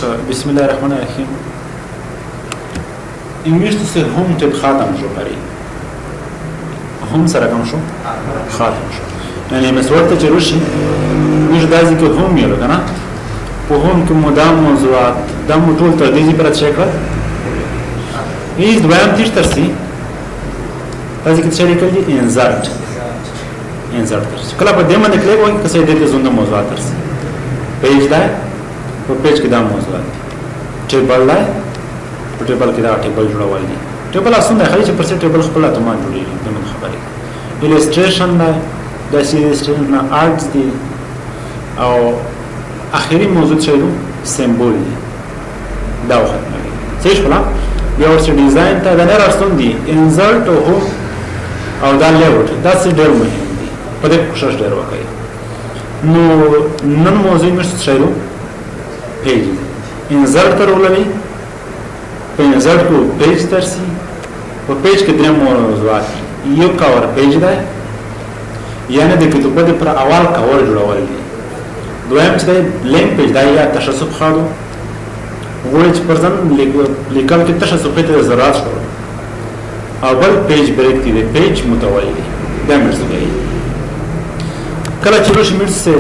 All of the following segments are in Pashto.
بسم الله الرحمن الرحیم. انگلیش سے هم ټپ ختم شو پرې هم سره کوم شو ختم شو یعنی مسورت چې روشي موږ دازي کې هم یو کنه په هم کې مدام موضوعات د موټول تر دې پر چک کړ هیڅ دوام تیش ترسي دازي کې چې لیکل دي انزرت کله په دې باندې کلیک وکړئ چې دې زونده موضوعات ترسي پیج دا په پیج کې دا موضوعات ټیبل دا په ټیبل کې دا ټیبل جوړول دي ټیبل اسونه خالي چې پر ټیبل خپل اتمان جوړیږي د من خبرې الستریشن دا د الستریشن نه ارټس دي او اخیری موضوع چې نو سمبول دي دا وخت نه څه شولا بیا ورته ډیزاین ته دا نه راستون دي انسرټ او او دا لیاوټ دا څه ډېر مهم دي په دې کوشش ډېر وکړئ نو نن موضوع نشته شایلو پیج انسرټ کولای په انسرټ کو پیج ترسي په پیج کې درې موضوعات یو کور پیج دی یعنی د کتابه پر اول کور جوړول دي دویم چې لینک پیج دی یا تشخص خاطر وګورئ چې پرځن لیکل کې تشخص په ته ضرورت شو او بل پیج بریک دی پیج متوالي دی دا مرسته کله چې روش مرسته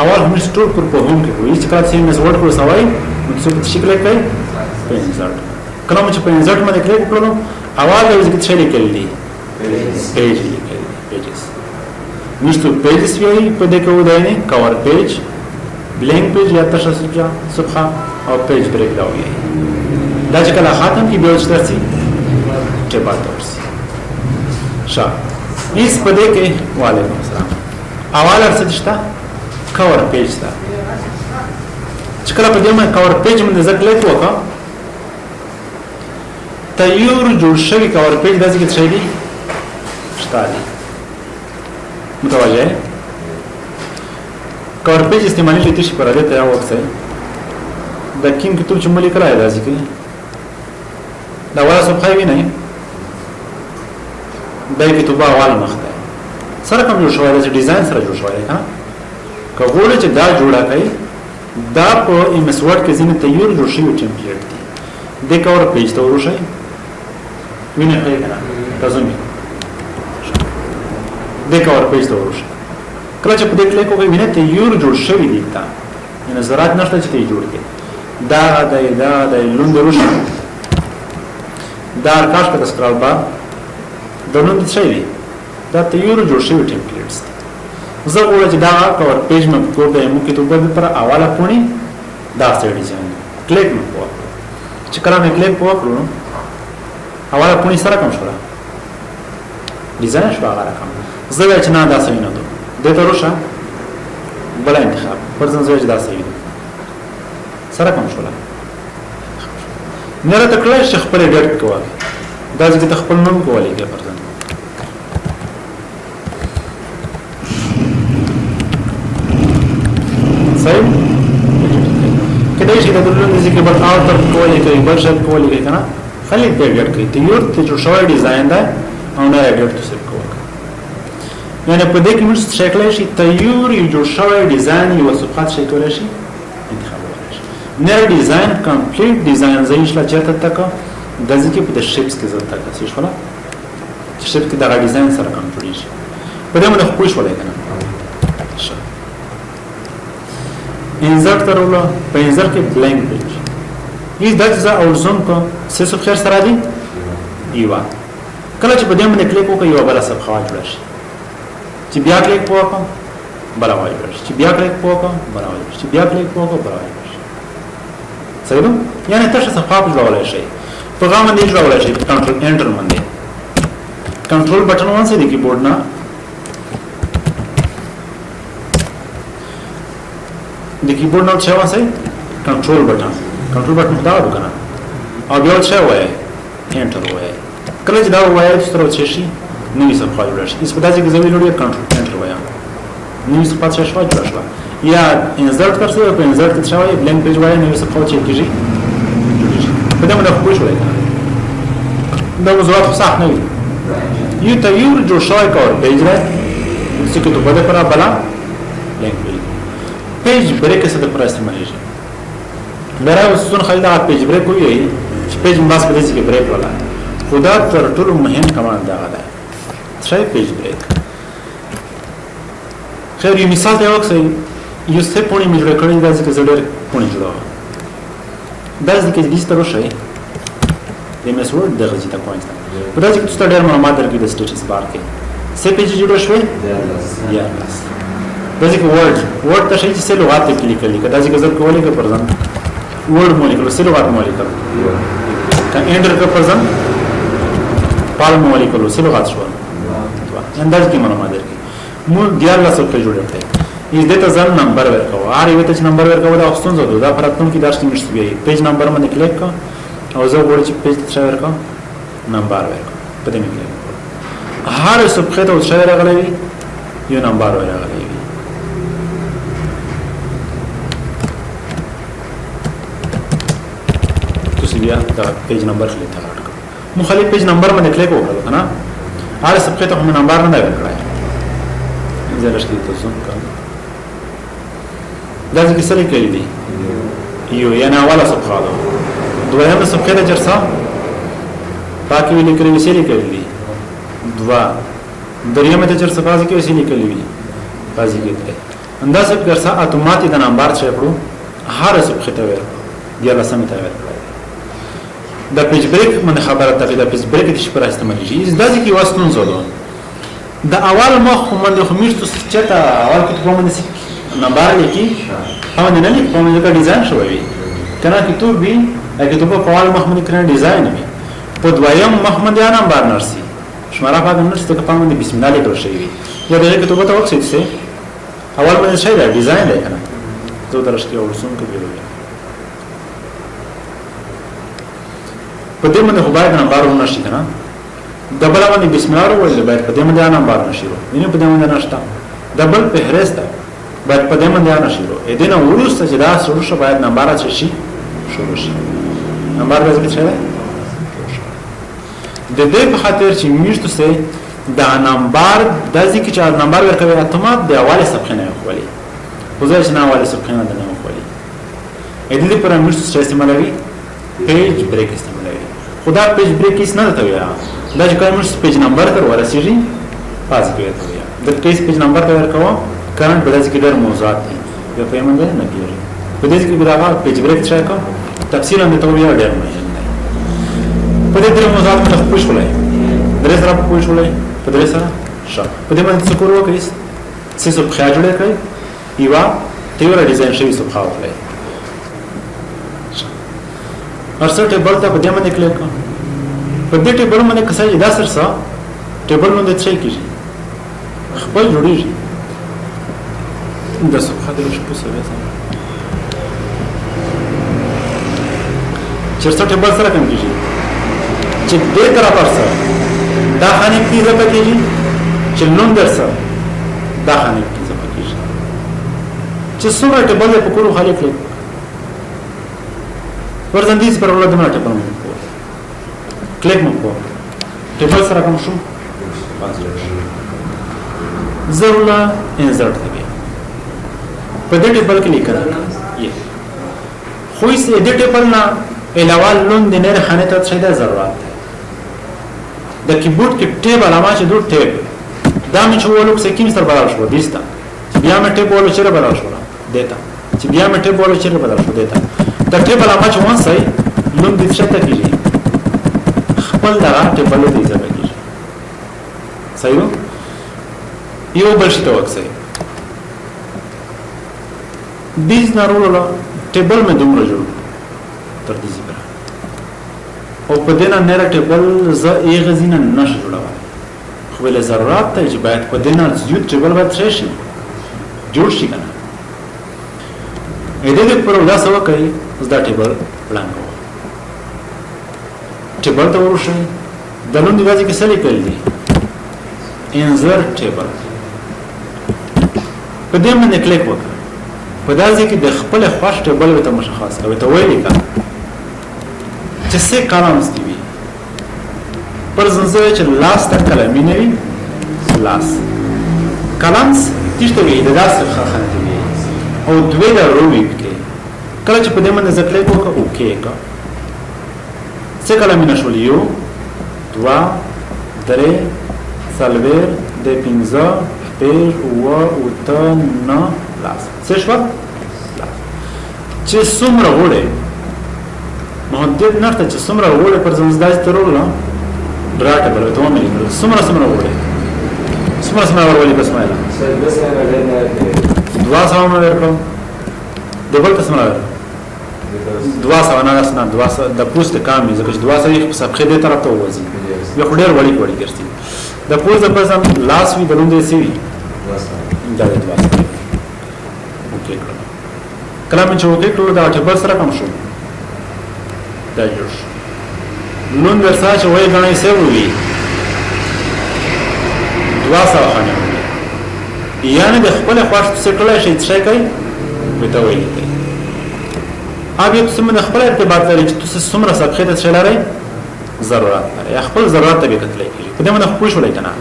اول هم سټور پر په هم کې وي چې کله چې مس ورډ کو سوای نو څه شکل کوي په انسرټ کله چې په انسرټ باندې کلیک وکړو اول یې څه لیکل دي پیج لیکل پیجز نشته پیجز وی په دې کې ودانې کور پیج بلینک پیج یا تشخص صفحه او پیج بریک دا وي دا چې کله ختم کی به وځ ترسي ټیبل ترسي شا هیڅ په دې کې وعلیکم السلام اول ارڅشتا کور پیج تا چې کله په دې باندې کور پیج باندې ځکه لیک وکړه تیور جوړ شوی کور پیج داسې کې څه دی شتالي متوجه کور پیج استعمالي لته شي پر دې ته راوځي د کیم کې ټول چې ملي کړای داسې کې دا ولا صفحه وی نه دای کې توبه اول مخته سره کوم جوړ شوی د ډیزاین سره جوړ شوی ها کغول چې دا جوړه کوي دا په ام اس ورډ کې ځینې تیور جوړ شوی ټمپلیټ دی د کور پیج ته ورشي وینه کوي کنه تاسو می د کور پیج ته ورشي کله چې په دې کلیک وکړئ وینه تیور جوړ شوی دی تا نه ضرورت نشته چې ته جوړ کړې دا د لوند ورشي دا کاش په سکرال بار د نوم څه دی دا تیور جوړ شوی ټمپلیټس زه غواړم چې دا کور پیج مې کوم د مو کې ته پر اواله پونی دا څه ډیزاین کلیک مې کوه چې کله مې کلیک وکړو اواله پونی سره کوم شو ډیزاین شو هغه رقم زه چې نه دا څه نه ده د ته روشه بل انتخاب پرځن زه چې دا څه سره کوم شو نه راته کله چې خپل ډیټ کوه دا چې خپل نوم کولای کې پرځن صحیح کله چې د دلته ځکه بل اوټر کولای کوي بل شپ کولای کوي کنه خلک دې ډیټ کوي ته یو ته شوی ډیزاین دا او نه ډیټ څه کوي یعنی په دې کې موږ شکل شي تیور یو جوړ شوی ډیزاین یو صفحه شکل شي انتخاب شي نه ډیزاین کمپلیټ ډیزاین زېش لا چرته تک د ځکه په د شپس کې زړه تک څه شولا چې شپ کې دا ډیزاین سره کوم جوړی شي په دې باندې خو شولای کنه انسرټ کړو په انسرټ کې بلینک پیج هیڅ دغه اورزون کو څه څه خیر سره دی ایوا کله چې په دې باندې کلیک وکړو یو بل صفحه جوړ شي چې بیا کلیک وکړم براوي شي چې بیا کلیک وکړم براوي شي چې بیا کلیک وکړم براوي شي صحیح نو یعنی تاسو صفحه جوړولای شئ پیغام باندې جوړولای شئ کنټرول انټر باندې کنټرول بٹن وانه دی کیبورډ نه د کیبورډ نو څه واسه کنټرول بٹن دا وکنه او بیا څه وای انټر وای کله چې دا وای چې تر څه شي نوې صفحه جوړ شي اس په داسې کې زموږ لوري کنټرول انټر وای نوې صفحه څه شو جوړ شو یا انسرټ کړئ په انسرټ کې څه وای بلینک پیج وای نوې صفحه چې کیږي په دې باندې خو شوی دا وضاحت صح نه وي یو تیور جوړ شوی کور پیج راځي چې ته په دې پر بلا لینک پیج بریک څه د پر استعمالېږي برای وسون خلل دا پیج بریک وی چې پیج مباس په دې کې بریک ولا خدا تر ټولو مهم کمال دا غدا ترای پیج بریک خیر یو مثال دی وکړئ یو څه پونی مې جوړ کړی دا چې زړه پونی جوړه دا ځکه چې دې ستاسو شي د مسور د غزي تا کوینټ په دا چې تاسو ډېر معلومات درکې د سټیټس بار کې څه پیج جوړ شوی یا لاس دا چې ورډ ته شي چې څه لغات کې لیکل دا چې زر کولې کې پرځم ورډ مو لیکل څه لغات مو لیکل کا انټر کا پرځم پال مو لیکل څه لغات شو انداز کې معلومات درکې مو دیار لاس په جوړ کړئ is data ځان نمبر ورکاو ار یو ته چې نمبر ورکاو دا اوسون زده دا فراتون کې درس نشته وي پیج نمبر باندې کلیک کا او زه وګورم چې پیج څه ورکاو نمبر ورکاو پته مې کلیک هر صفحه ته څه راغلی یو نمبر راغلی تاسو بیا دا پیج نمبر خلې ته راټک مخالف پیج نمبر باندې کلیک وکړو کنه هر صفحه ته هم نمبر نه ورکړای زه راشي تاسو کوم دا ځکه څه لیکل دي یو یا نه ولا صفحه ده دویمه صفحه ده چرته پاکي ویل کړی څه لیکل دي دوا دریمه ته چرته پاکي کې څه لیکل دي پاکي کې اندازه کرسا اتوماتیک د نمبر چې پرو هر صفحه ته ور دی لا سمته ور دا پیج بریک من خبره ته دا پیج بریک د شپه استعمال شي دا ځکه واسطون زده دا اول مخ من د خمیشتو چته اول کې کوم نه نمبر لیکي او نه لیکي په موږ ډیزاین شوی کنه کې تو به اګه ته په اول مخ من کړه ډیزاین وي په دویم مخ من یا نمبر نرسي شماره په نرسي ته په موږ بسم الله لیکل شوی یا دغه کې ته وته وخت څه اول باندې شي دا ډیزاین دی کنه زه درش کې اورسون کې ویلو په دې باندې خو باید نمبر ونشي کنه دبل باندې بسم الله وروي باید په دې باندې نمبر نشي ورو په دې باندې نشتا دبل په هرسته باید په دې باندې نشي ورو اې دې نو ورسته چې دا شروع شو باید نمبر شي شروع شي نمبر راځي چې د دې په خاطر چې میشتو سه دا نمبر د ځکه چې نمبر ورکوي اتومات د اواله صفحه نه خولي وزای چې نه اواله صفحه نه خولي اې دې پر میشتو څه استعمالوي پیج بریک استعمالوي خدا پیج بریک هیڅ نه ته ویا دا چې کوم پیج نمبر تر ورسېږي پاس کوي ته ویا د کیس پیج نمبر ته ورکوه کرنٹ بدل کې ډېر موضوعات دي یو په موږ نه کېږي په دې کې دا پیج بریک څه کا تفصیل هم ته ویا ډېر مهم دی په دې ډېر موضوعات ته پوښ ولای درې سره پوښ ولای په دې سره شو په دې باندې څه کول وکړي څه څه خیال جوړ کړئ یوا تیور ډیزاین شوی څه خاو ولای ارسه ټیبل ته په دې باندې کلیک په دې ټیبل باندې کسای دا سره ټیبل باندې څه کیږي خپل جوړیږي د صفحه د شپه سره چرته ټیبل سره کوم کیږي چې دې طرف سره دا خانه کې ځکه کیږي چې نوم درسه دا خانه کې ځکه کیږي چې څومره ټیبل په کورو خالق لري ورته دې پر ولادت نه ټیبل کلیک مو کو ټیبل سره کوم شو ضرورت انسرت کوي په دې ټیبل کې لیکل یې خو یې دې ټیبل نه علاوه لون د نه خانه ته څه ده ضرورت د کیبورډ کې ټیب علامه چې دوه ټیب دا مې چې ولوک سکیم سره بدل شو دیستا بیا مې ټیب ولو چیرې بدل شو دیتا چې بیا مې ټیب ولو چیرې بدل شو دیتا د ټیب علامه چې وان سي لون د څه ته کیږي خپل دا ټیب له دې ځای کیږي صحیح یو بل شي ته وکسي دیز نارولو ټیبل مې دومره جوړ تر دې ځای او په دې نه نه ټیبل ز ای غزینه نشه جوړوي خو له ضرورت ته چې باید په دې نه زیات ټیبل باید شي جوړ شي کنه اې دې پر ولا سوا کوي زدا ټیبل پلان کوو ټیبل ته ورشي دلون دی واځي کې څه لیکل دي انزر ټیبل په دې باندې کلیک وکړه په دا ځکه د خپل خوښ ټیبل ته مشخص کوي ته وایي کا چې څه کلمز دي پر زنځوي چې لاس تر کلمې نه وي لاس کلمز تشته وي د داسې خاخنه دي او دوی د روبي کې کله چې په دې باندې ځکلې کوکه اوکې کا څه کلمې نشول یو دوا درې څلور د پنځه شپږ اووه اته نه لاس څه شو چې څومره وړې محدد نرته چې څومره وړې پر ځم زداج ترول نه دراټه بل ته مې لیکل څومره وړې څومره ورولې بس مایلا دوا سم ورکم دبل څه څومره دوا سم نه اسنه دوا د پوسټ کامې ځکه چې دوا سم په صفحه دې طرف ته وځي یو خډیر وړي ګرځي د پوز په ځم لاس وی دلوندې سی وی دا د دوا سم اوکې کلام چې اوکې کړو دا ټیبل سره کوم شو دا جوړ لون ورسا چې وای غنې سی وی دوا سره خانه یعنی د خپل خوښ څه کولای شي چې کوي وته وایي اوبې څومره خپل ارتباط لري چې تاسو څومره صفحه ته چلارئ ضرورت لري خپل ضرورت ته کتل کیږي په دې باندې خو شولای کنه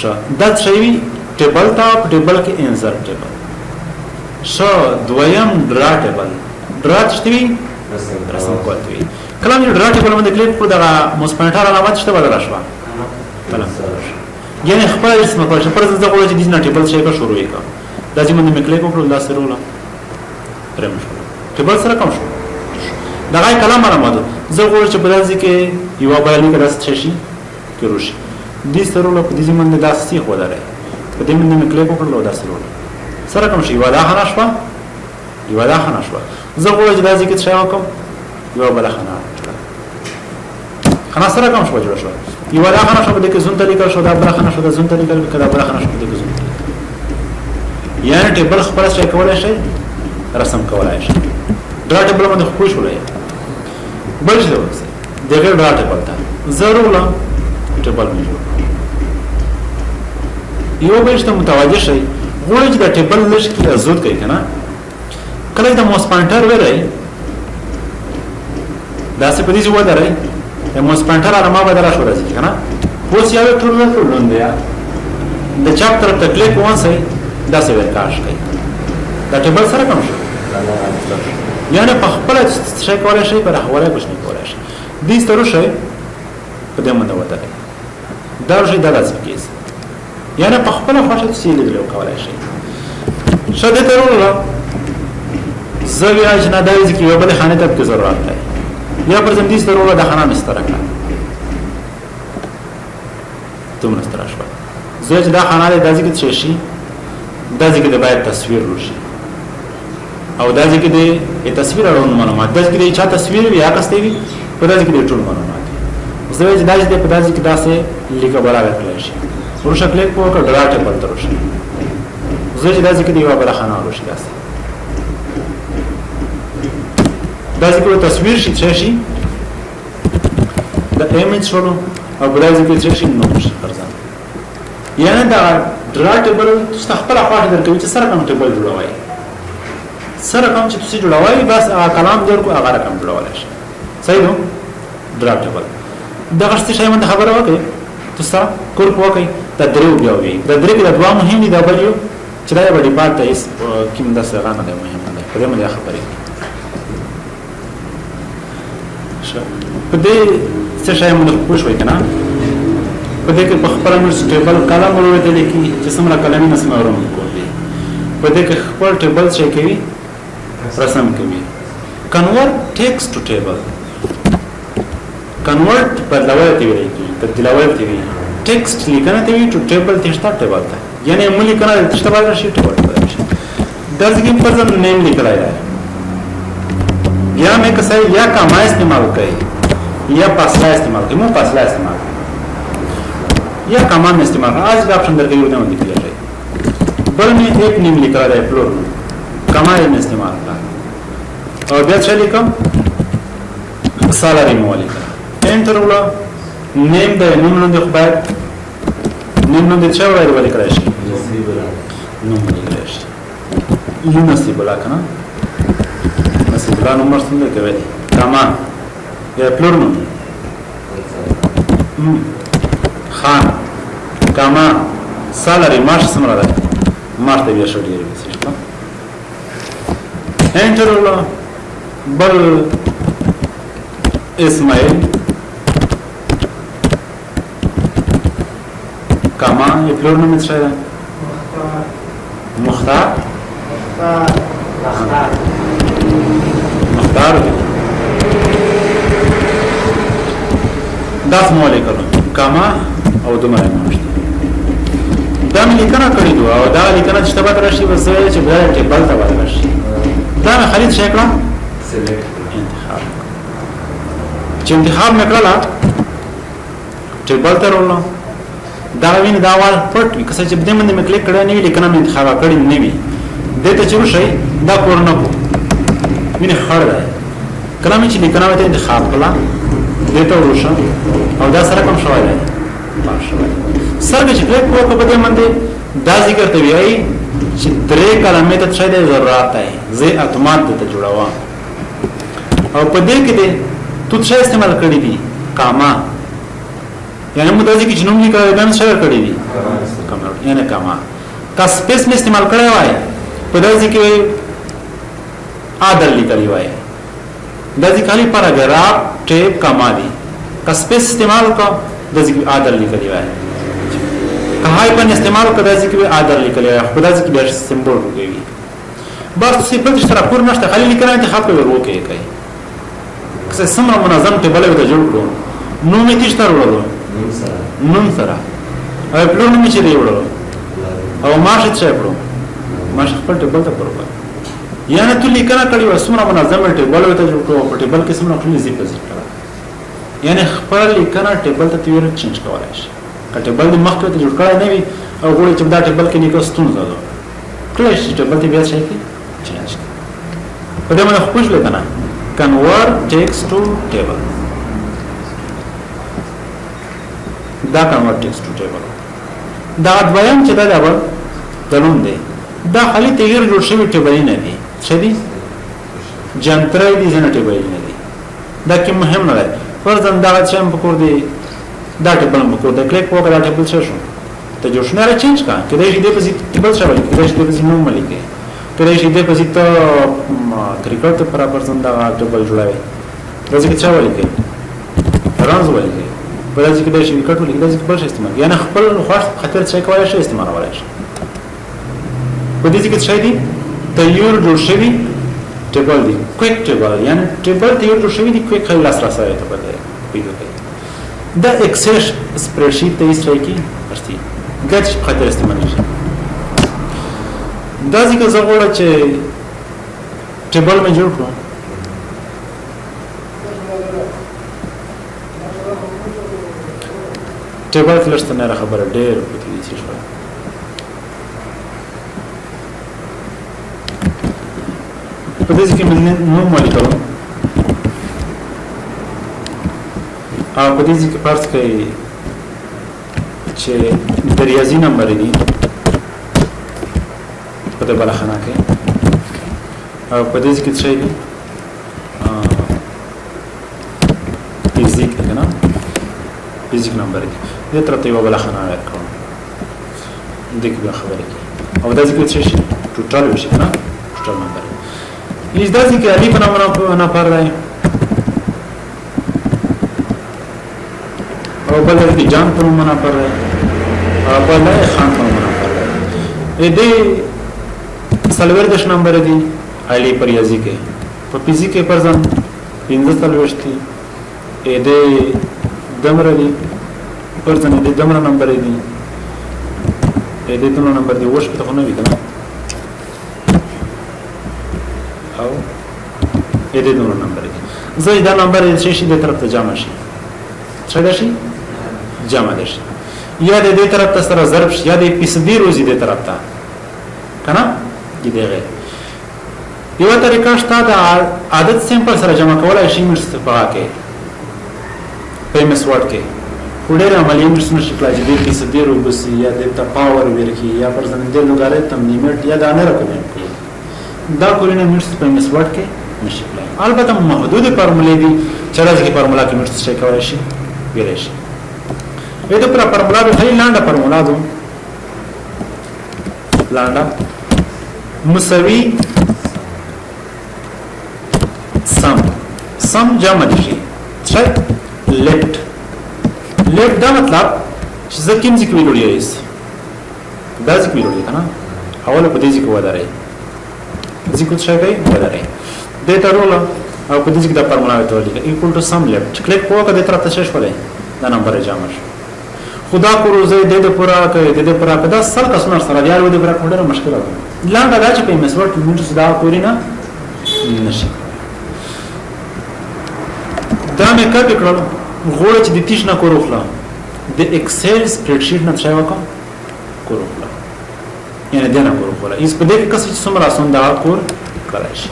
شو دا شی ټیبل ټاپ ټیبل کې انسر ټیبل شو دویم ډرا ټیبل ډرا شتوي رسم کوي کله چې ډرا ټیبل باندې کلیک کړو دا موسپنټر علامات شته بدل شو یعنی خپل اسم کوم چې پر ځای غوړي چې د ټیبل شي کا شروع وکړه دا چې باندې کلیک وکړو دا سره ولا پرم شو ټیبل سره کوم شو دا غي کلام مرمد زه غوړم چې په داسې کې یو بیان کې راست شي کې روشي دې سره له دې باندې داسې خو درې په دې باندې کلیک وکړو دا سره کوم شي ولا خناشوا یو ولا خناشوا زه غوړم چې داسې کې څه وکم یو بل خنا سره کوم شو جوړ شو یو ولا خناشوا د کې زون طریقه شو دا بل خناشوا د زون طریقه کړه بل خناشوا د کې زون یعنی ټیبل خپل څه کولای شي رسم کولای شي ډرا ټیبل باندې خو شولای بل څه وځي دغه ډرا ټیبل ته ضرور لا ټیبل مې یو به څه متوجه شي غوړي چې د ټیبل لږ کې ازود کوي کنه کله د موس پوینټر وره دا څه په دې ځای ودرې د موس پوینټر علامه بدل شو راځي کنه اوس یو ټول دی د چاپ طرف ته کلیک وانسي دا څه ورکاش کوي دا ټیبل سره کوم شو یعنی په خپل څه کولای شي پر حواله کوم نه کولای شي دې ستورو شي په دې باندې وته دا شي دا لازم کیسه یعنی په خپل خوښه څه لیدل کولای شي شته ترونه زوی اجنه دایز کی یو بل خانه ته ضرورت ده یا پر زم دې ستورو د خانه مسترکه ته مستراشوا زوی دا خانه د دازي کې شي دازي کې د باید تصویر وشي او دازي کې د تصویر اړوند معلومات دازي کې چا تصویر یا کسته وي په دازي کې د ټول معلومات زوی دازي په دازي کې داسې لیکه برابر کړی شي ورشه کلیک وکړه ډرا ټیبل تر شي زوی دازي کې یو بل خانه وشي داسې دازي کې تصویر شي شي د ایمیج شروع او دازي کې شي نو شي فرضاً یعنی دا ډرا ټیبل تخپل خواړه درکوي چې سره کوم ټیبل جوړوي سره کوم چې تاسو جوړوي بس کلام جوړ کو هغه رقم جوړول شي صحیح نو ډرا ټیبل دا غشت شي باندې خبره وکړي تاسو کور کوی دا درو بیا وي دا درې د دوه مهم دي دا بل یو چې دا وړي پات ایس کوم د سره نه مهم ده په دې باندې خبرې شو په دې څه شي موږ پوښوي کنه په دې کې په خپل موږ ټیبل کلام ورته لیکي چې څومره کلمې نسمه ورم کوي په دې کې خپل ټیبل څه کوي رسم کوي convert text to table convert بدلول ته ویل کی تبدیلول ته ویل text لیکنه ته وی to table تشتا ټیبل ته یعنی موږ لیکنه تشتا باندې شي ټیبل ته شي درځ کې پر ځم نیم لیکلای دی یا مې کسای یا کما استعمال کوي یا پاسلا استعمال کوي مو پاسلا استعمال یا کما استعمال आज का ऑप्शन درکې ونه دی کېږي بل میں ایک نیم لکھ رہا ہے پلور کما میں استعمال کر اور بیا چا لیکم سالری مو لیکم انټر ولا نیم د نوم نوم د خبر نیم نوم د چا وایي ولې کړی شي نوم لیکل شي یو نصیب ولا کنه نصیب ولا نوم څنګه کوي کما یا پلور نوم خان کما سالری ماش سمرا ده مارته بیا شو ډیر وسی انټر بل اسماعیل کاما پلور نوم څه ده مختار دا سمول کړو کاما او دومره نوشته دا مې لیکنه کړې دو او دا لیکنه چې تبع راشي بس چې بیا ټیبل ته ورشي دا مې خالد شکړه انتخاب چې انتخاب نکړه ټیبل ته ورولم دا ویني دا وال پټ کسه چې بده باندې مې کلیک کړی نه وی لیکنه مې انتخاب کړی نه وی دته چې وشي دا کور نه کو ویني خړ ده کلمې چې لیکنه وته انتخاب کړه دته وروشه او دا سره کوم شوی دی ماشاءالله سره چې کلیک وکړه په دې باندې دا ذکر ته ویایي چې درې کلمې ته څه دي ضرورت دی زه اتمات ته جوړاوه او په دې کې دې تو څه استعمال کړی دي کاما یعنی مدازی کی جنوم لیکل دا څه کړی دي کاما یعنی کاما کا سپیس می استعمال کړی وای په داسې کې عادل لیکلی وای داسې خالی پاراګراف ټیپ کاما دي کا سپیس استعمال کا داسې کې عادل لیکلی وای کهای په استعمال کا داسې کې عادل لیکلی وای په داسې کې به سمبول کوي بس څه په تر کور نشته خالی لیکنه انتخاب کوي ورکه کوي که سمره منظم ته بلې ته جوړ کړو نو می تیشتر وړو نوم سره او پلو نوم چې دی وړو او ماشه څه وړو ماشه خپل ټیبل ته پروګرام یعنی ته لیکنه کړی و سمره منظم ټیبل ته جوړ کړو په ټیبل کې سمره خپل زی پزې کړه یعنی خپل لیکنه ټیبل ته تیر چینج کولای شي که ټیبل د مخ ته جوړ کړی نه وي او غوړي چې دا ټیبل کې نیکو ستون زده کله چې ټیبل ته بیا شي کې چینج په دې باندې خوښ لګنه convert text to table دا convert text to table دا دویم چې دا ډول دلون دی دا خالی تغیر جوړ شوی ټیبل نه دی څه دی جنترای دي نه ټیبل نه دی دا کې مهم نه دی فرضاً دا چې هم پکور دی دا ټیبل پکور دی کلیک وکړه دا ټیبل څه شو ته جوړ نه را چینج کا کله چې دې په ټیبل شوی کله چې دې په نوم ملي کله چې دې په ته طریقه ته برابر زنده ټیبل جوړوي راځي چې چا ولي کې راز ولي کې بلځ کې د شي کټ ولي کې د بل شي استعمال یعنی خپل خاص خطر څه کولای شي استعمال ولای شي په دې کې څه دي تیار جوړ شوی ټیبل دی کویک ټیبل یعنی ټیبل تیار جوړ شوی دی کویک خلاص راځي ته پته پیدا کوي دا ایکسل سپریډشیټ ته یې سره کې ورتي ګټ خطر استعمال شي دا ځکه زه غواړم چې ټیبل مې جوړ کړم ټیبل فلشت نه خبره ډېر پتی دي شي په دې کې من نوم ولیکم او په دې کې فرض کړئ چې د ریاضي نمبر دی په دې بلخانه کې او په دې کې څه دی فزیک کنه فزیک نمبر دی دې تر ته یو بلخانه راکړم دې کې خبره کې او دا ځکه چې ټوټال وشي کنه ټوټال نمبر لیز دا ځکه علی په نامه پر راي او بل دې جان په نامه پر راي او بل خان په نامه پر راي دې سلور دش نمبر دی علی پر ریاضی کې په فزیک کې پر ځان 15 سلوشتي اې دې دمر دی پر ځان دې دمر نمبر دی اې دې تنو نمبر دی وښه ته نه وی کنه او اې دې تنو نمبر دی زه دا نمبر یې شي دې طرف ته جمع شي څه شي جمع شي یا دې طرف ته سره ضرب شي یا دې فیصدي روزي دې طرف ته کنه دیغه یو طریقه شته د عادت سیمپل سره جمع کولای شي مې استفاده کې فیمس ورډ کې وړه عملیه مې څنګه شکل چې دې کې سديرو بس یا د پاور ورکی یا پر ځنه د لوګاریتم نیمټ یا د انره کوي دا کولینه مې فیمس ورډ کې مشکل البته محدود فارمولې دي چې راځي فارمولا کې مې څه کولای شي ویل شي دا پر فارمولا به هي لاندې فارمولا ده لاندې مساوي سم جمع دي شي څه لیفت دا مطلب چې زه کوم ځای کې ویلوړی ایس دا ځای کې ویلوړی کنه حواله په دې ځای کې ودارې ځکه څه کوي ودارې دې ته روله او په دې ځای کې د فارمولا ته ولیکه ایکوال ټو سم لیفت کلیک کوه کده طرف ته شې شولې دا نمبر جمع شو خدا کو روزه دې د پورا کوي دې پورا کدا سل کسنر سره یار و دې پورا کوډه مشکل ده لاندې دا چې په مسورت موږ صدا پوری نه نشي دا مې کاپی کړل غوړ چې د تیش نه کوروخلا د ایکسل سپریډ شیټ نه ځای وکم کوروخلا یعنی دا نه کوروخلا ایس په دې کې کس چې څومره اسون دا کور کړای شي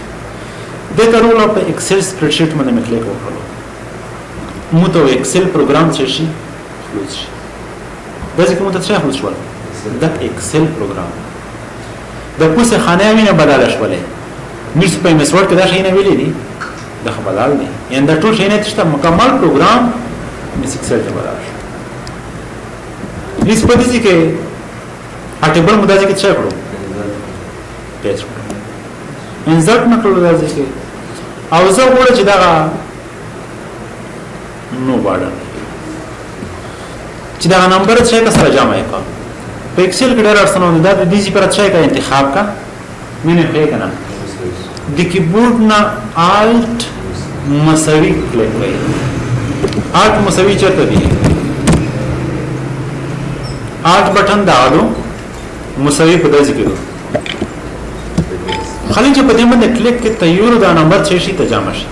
د ترونه په ایکسل سپریډ شیټ باندې مې کلیک وکړل مو ته ایکسل پروګرام څه شي خلاص شي دا ځکه مو ته څه خلاص شول دا ایکسل پروګرام د پوسه خانه وینه بدل شولې مې په مسورت کې دا شي نه ویلې دي دا خبردار دي یعنی دا ټول شي نه تشته مکمل پروګرام مې ایکسل ته بدل شو هیڅ په دې کې اټیبل مدازي کې څه کړو پیچ کړو انزرټ نه کړو دا ځکه او زه وګورم چې دا نو باندې چې دا نمبر څه کا سره جمع کړه په ایکسل کې ډېر ارسنه ده د دې پر څه کا انتخاب کا مینه پې کنه د کیبورډ نه الټ مساوي کلیک کړئ الټ مساوي چرته دی الټ بٹن داو مساوي په دځ کې خالي چې په دې باندې کلیک کې تیور دا نمبر څه شي ته جمع شي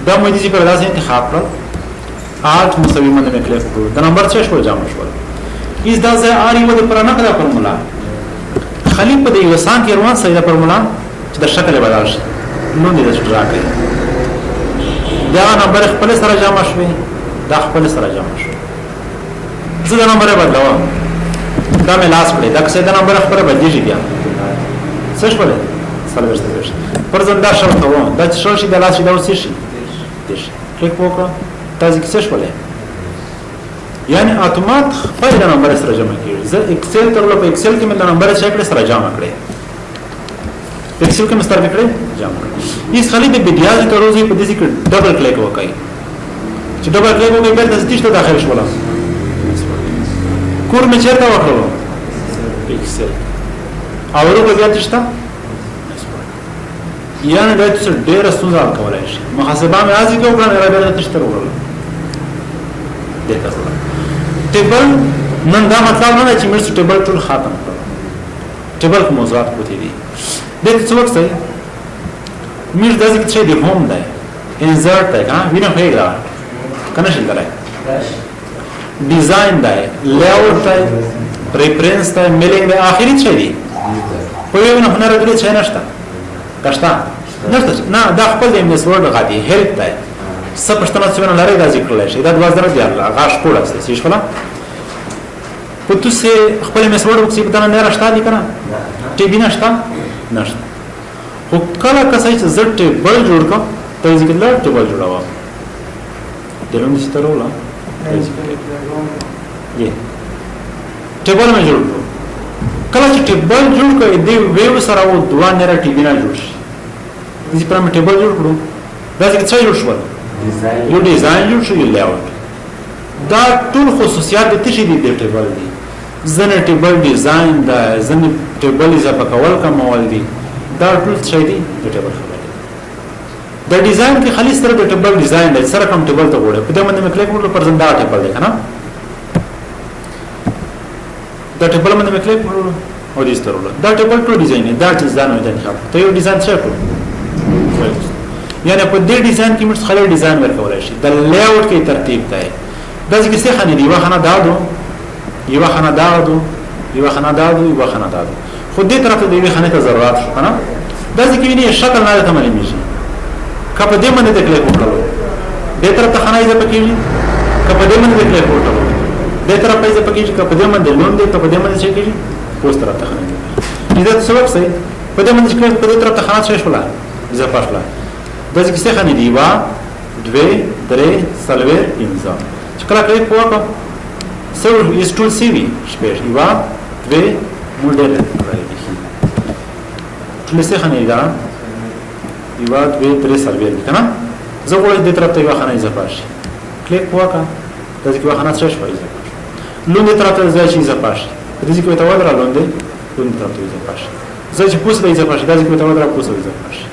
دا مې دې پر لازم انتخاب کړ الټ مساوي باندې کلیک کړو دا نمبر څه شو جمع شو اس دا زه اری و د پر نه کړه فارمولا خالي په دې وسان کې روان صحیح فارمولا چې د شکل بدل شي نو دې څه راکړي دا نمبر خپل سره جمع شوی دا خپل سره جمع شو زه دا نمبر بدلوم دا مې لاس کړی دا څه دا نمبر خپل بدلېږي بیا څه شول سرورس ته پر ځان دا شرط وو دا چې شي د لاس دا وسی شي دیش کلیک وکړه تاسو کې څه شول یعنی اتومات خپل نمبر سره جمع کیږي زه ایکسل تر په ایکسل کې مې نمبر شکل سره جمع کړی ایکسل کې مستر کړی جمع کړی اس خالي د بیډیا ته روزي په دې کې ډبل کلیک وکړئ چې ډبل کلیک وکړئ بل د دې ته داخل شول کور مې چیرته وکړو ایکسل او ورو بیا تشته یعنی دا څه ډېر ستونزه کولای شي محاسبه مې ازي کې وکړم راځي تشته ورول دته ټیبل نن دا مطلب نه چې موږ ټیبل ټول ختم کړو ټیبل کوم موضوعات کوتي دي دغه څه وخت موږ د ځکه چې د هوم دی انسرټ دی ها وینم هيګا کنه شي درای ډیزاین دی لیاوټ دی پریفرنس دی میلینګ دی اخري څه دی په یو نه هنر درې څه نشته کښتا نشته نه دا خپل د امس ورډ غادي هیلپ دی څه پښتنه څه نه لري دا ذکر لای شي دا 2000 دی الله غاښ کوړه څه شي فلا په تاسو خپل امس ورډ وکړي په نه راشته دي کنه ټي بي نشته نشته خو کله کسای چې زړ ټیبل جوړ کا ته ځکه لړ ټیبل جوړاوه دلته سترولا یې ټیبل مې جوړ کله چې ټیبل جوړ کړې دی ویو سره و دوه نره ټیبل جوړ شي دې پر مې ټیبل جوړ کړو دا څه جوړ شو یو ډیزاین جوړ شو یو لیاوټ دا ټول خصوصیات د تشې دي د ټیبل دي زنه ټیبل ډیزاین دا زنه ټیبل اضافه کول کومول دي دا ټول څه دي د ټیبل خبره د ډیزاین کې خالص سره د ټیبل ډیزاین د سره کوم ټیبل ته وړه په دې باندې مې کلیک وکړ پر ځنده ټیبل دی کنه دا ټیبل باندې مې کلیک وکړ او دې سترول دا ټیبل ټول ډیزاین دا ډیزاین وایي ته ته یو ډیزاین څه کړو یعنی په دې ډیزاین کې موږ خلک ډیزاین ورکولای شي د لیاوټ کې ترتیب دی دا چې څه خانه دی وخانه دادو یو خانه دادو یو خانه دادو یو خانه دادو خو دې طرف ته دې خانه ته ضرورت شو کنه دا چې ویني شکل نه ته ملي شي کله دې باندې د کلیک وکړو دې طرف ته خانه یې پکېږي کله دې باندې د کلیک وکړو دې طرف ته یې پکېږي کله دې باندې لون دې کله دې باندې څه کېږي اوس طرف ته خانه دې څه وخت سي په دې باندې کلیک په دې طرف ته خانه څه شولا اضافه شولا دا چې څه خانه دی وا 2 3 سلویر انځه چې کله کلیک وکړو سر is tool CV شپږ یوا 2 مولډر راځي ټول څه خانه دا یوا 2 3 سلویر کنه زه غواړم دې طرف ته یو خانه اضافه شي کلیک وکړه د دې یو خانه څه شوی اضافه شي لوندې طرف ته ځای شي اضافه شي د دې کې ته ودرا لوندې طرف ته اضافه شي زه چې پوس ته اضافه شي دا چې ته ودرا پوس ته اضافه شي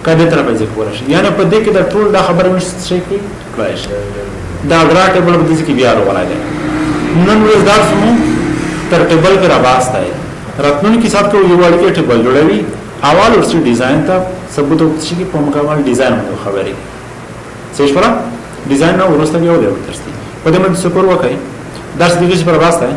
کله طرف ته اضافه شي یعنی په دې کې د ټول دا خبره مشته شي کې کړای شي دا ګرا ټیبل په دې کې بیا راغلی نن ورځ دا سمو تر ټیبل کې راواسته راتلونکي سات کو یو وړ کې ټیبل جوړوي اول ورسې ډیزاین ته ثبوت شي کې په مکمل ډیزاین مو خبرې څه شپره ډیزاین نو ورسته یو دی ورته په دې باندې سپور وکړي درس دې چې پر واسطه